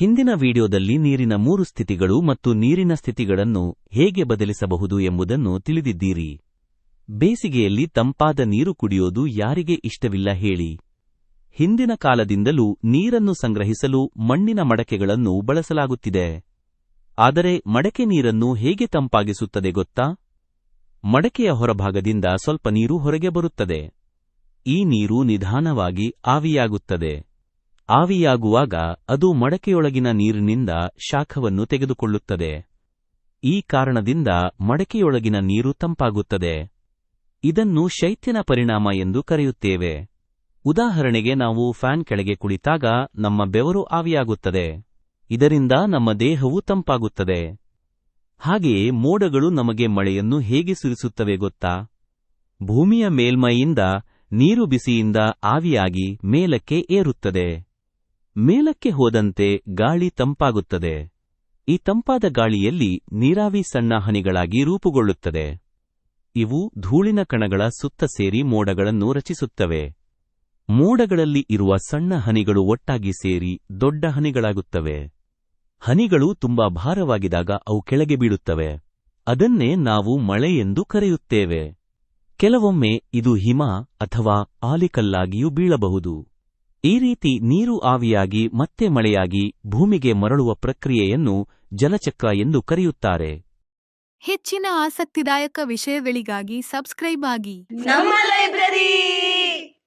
ಹಿಂದಿನ ವಿಡಿಯೋದಲ್ಲಿ ನೀರಿನ 3 ಸ್ಥಿತಿಗಳು ಮತ್ತು ನೀರಿನ ಸ್ಥಿತಿಗಳನ್ನು ಹೇಗೆ ಬದಲಿಸಬಹುದು ಎಂಬುದನ್ನು ತಿಳಿದಿದ್ದೀರಿ. ಬೇಸಿಗೆಯಲ್ಲಿ ತಂಪಾದ ನೀರು ಕುಡಿಯೋದು ಯಾರಿಗೆ ಇಷ್ಟವಿಲ್ಲ ಹೇಳಿ. ಹಿಂದಿನ ಕಾಲದಿಂದಲೂ ನೀರನ್ನು ಸಂಗ್ರಹಿಸಲು ಮಣ್ಣಿನ ಮಡಕೆಗಳನ್ನು ಬಳಸಲಾಗುತ್ತಿದೆ. ಆದರೆ ಮಡಕೆ ನೀರನ್ನು ಹೇಗೆ ತಂಪಾಗಿಸುತ್ತದೆ ಗೊತ್ತಾ? ಮಡಕೆಯ ಹೊರಭಾಗದಿಂದ ಸ್ವಲ್ಪ ನೀರು ಹೊರಗೆ ಬರುತ್ತದೆ. ಈ ನೀರು ನಿಧಾನವಾಗಿ ಆವಿಯಾಗುತ್ತದೆ. ಆವಿಯಾಗುವಾಗ ಅದು ಮಡಕೆಯೊಳಗಿನ ನೀರಿನಿಂದ ಶಾಖವನ್ನು ತೆಗೆದುಕೊಳ್ಳುತ್ತದೆ. ಈ ಕಾರಣದಿಂದ ಮಡಕೆಯೊಳಗಿನ ನೀರು ತಂಪಾಗುತ್ತದೆ. ಇದನ್ನು ಶೈತ್ಯನ ಪರಿಣಾಮ ಎಂದು ಕರೆಯುತ್ತೇವೆ. ಉದಾಹರಣೆಗೆ ನಾವು ಫ್ಯಾನ್ ಕೆಳಗೆ ಕುಳಿತಾಗ ನಮ್ಮ ಬೆವರು ಆವಿಯಾಗುತ್ತದೆ. ಇದರಿಂದ ನಮ್ಮ ದೇಹವು ತಂಪಾಗುತ್ತದೆ. ಹಾಗೆಯೇ ಮೋಡಗಳು ನಮಗೆ ಮಳೆಯನ್ನು ಹೇಗೆ ಸುರಿಸುತ್ತವೆ ಗೊತ್ತಾ? ಭೂಮಿಯ ಮೇಲ್ಮೈಯಿಂದ ನೀರು ಬಿಸಿಯಿಂದ ಆವಿಯಾಗಿ ಮೇಲಕ್ಕೆ ಏರುತ್ತದೆ. ಮೇಲಕ್ಕೆ ಹೋದಂತೆ ಗಾಳಿ ತಂಪಾಗುತ್ತದೆ. ಈ ತಂಪಾದ ಗಾಳಿಯಲ್ಲಿ ನೀರಾವಿ ಸಣ್ಣ ಹನಿಗಳಾಗಿ ರೂಪುಗೊಳ್ಳುತ್ತದೆ. ಇವು ಧೂಳಿನ ಕಣಗಳ ಸುತ್ತ ಸೇರಿ ಮೋಡಗಳನ್ನು ರಚಿಸುತ್ತವೆ. ಮೋಡಗಳಲ್ಲಿ ಇರುವ ಸಣ್ಣ ಹನಿಗಳು ಒಟ್ಟಾಗಿ ಸೇರಿ ದೊಡ್ಡ ಹನಿಗಳಾಗುತ್ತವೆ. ಹನಿಗಳು ತುಂಬಾ ಭಾರವಾಗಿದ್ದಾಗ ಅವು ಕೆಳಗೆ ಬೀಳುತ್ತವೆ. ಅದನ್ನೇ ನಾವು ಮಳೆ ಎಂದು ಕರೆಯುತ್ತೇವೆ. ಕೆಲವೊಮ್ಮೆ ಇದು ಹಿಮ ಅಥವಾ ಆಲಿಕಲ್ಲಾಗಿಯೂ ಬೀಳಬಹುದು. ಈ ರೀತಿ ನೀರು ಆವಿಯಾಗಿ ಮತ್ತೆ ಮಳೆಯಾಗಿ ಭೂಮಿಗೆ ಮರಳುವ ಪ್ರಕ್ರಿಯೆಯನ್ನು ಜಲಚಕ್ರ ಎಂದು ಕರೆಯುತ್ತಾರೆ. ಹೆಚ್ಚಿನ ಆಸಕ್ತಿದಾಯಕ ವಿಷಯಗಳಿಗಾಗಿ ಸಬ್ಸ್ಕ್ರೈಬ್ ಆಗಿ ನಮ್ಮ ಲೈಬ್ರರಿ.